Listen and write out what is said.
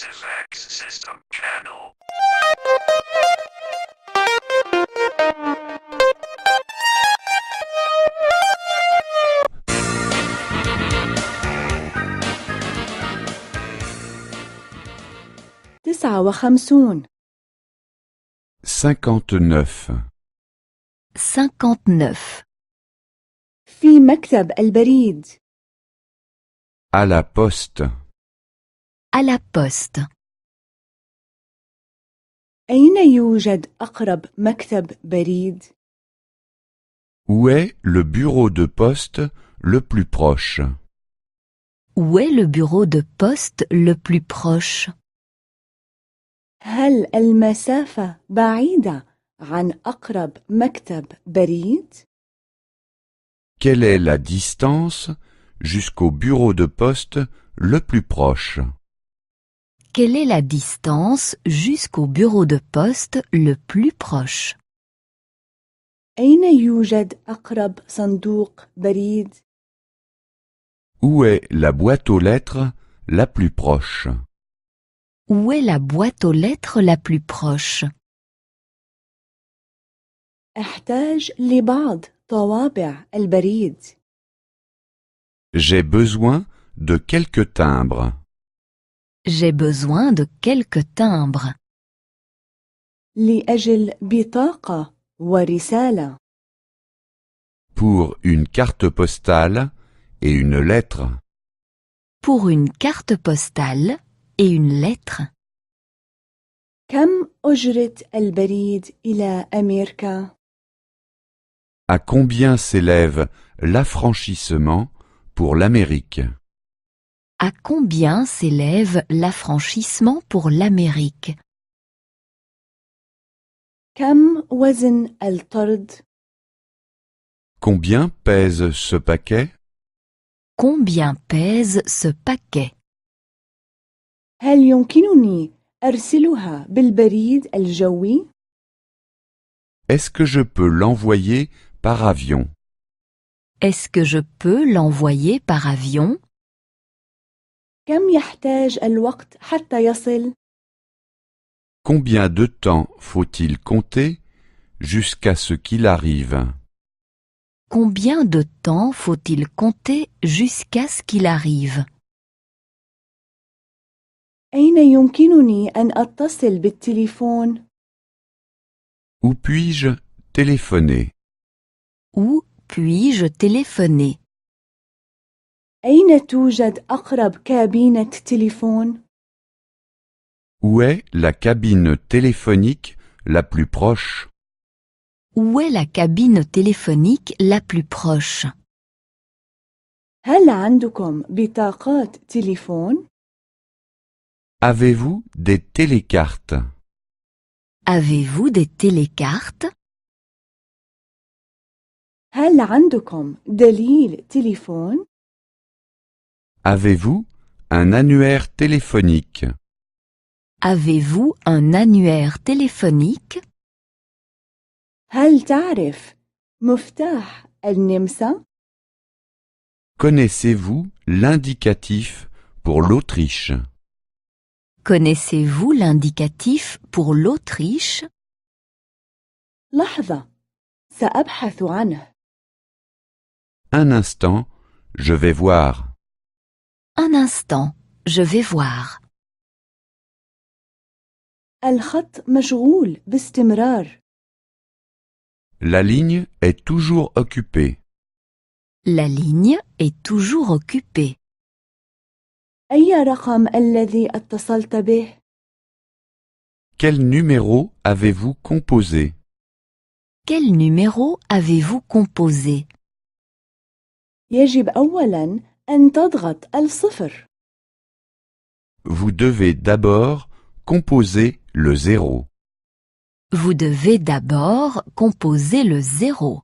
SFX System Channel. تسعة وخمسون 59. 59. في مكتب البريد. À la poste. À la poste. أين يوجد أقرب مكتب بريد؟ Où est le bureau de poste le plus proche? Où est le bureau de poste le plus proche? هل المسافة بعيدة عن أقرب مكتب بريد؟ Quelle est la distance jusqu'au bureau de poste le plus proche? Quelle est la distance jusqu'au bureau de poste le plus proche? أين يوجد أقرب صندوق بريد؟ Où est la boîte aux lettres la plus proche? Où est la boîte aux lettres la plus proche? أحتاج لبعض طوابع البريد. J'ai besoin de quelques timbres. J'ai besoin de quelques timbres. لأجل بطاقة ورسالة. Pour une carte postale et une lettre. Pour une carte postale et une lettre. كم أجرة البريد إلى أمريكا؟ À combien s'élève l'affranchissement pour l'Amérique? À combien s'élève l'affranchissement pour l'Amérique? كم وزن الطرد؟ Combien pèse ce paquet? Combien pèse ce paquet? هل يمكنني أرسلها بالبريد الجوي؟ Est-ce que je peux l'envoyer par avion? Est-ce que je peux l'envoyer par avion? كم يحتاج الوقت حتى يصل؟ Combien de temps faut-il compter jusqu'à ce qu'il arrive? Combien de temps faut-il compter jusqu'à ce qu'il arrive? أين يمكنني أن أتصل بالتليفون؟ Où puis-je téléphoner? Où puis-je téléphoner? أين توجد أقرب كابينة تليفون؟ Où est la cabine téléphonique la plus proche? Où est la cabine téléphonique la plus proche? هل عندكم بطاقات تليفون؟ Avez-vous des télécartes? Avez-vous des télécartes? هل عندكم دليل تليفون؟ Avez-vous un annuaire téléphonique? Avez-vous un annuaire téléphonique? هل تعرف مفتاح النمسا؟ Connaissez-vous l'indicatif pour l'Autriche? Connaissez-vous l'indicatif pour l'Autriche? لحظة، سأبحث عنه. Un instant, je vais voir. Un instant, je vais voir. الخط مشغول باستمرار. La ligne est toujours occupée. La ligne est toujours occupée. أي رقم الذي اتصلت به؟ Quel numéro avez-vous composé? Quel numéro avez-vous composé? يجب أولاً أن تضغط الصفر. Vous devez d'abord composer le 0. Vous devez d'abord composer le 0.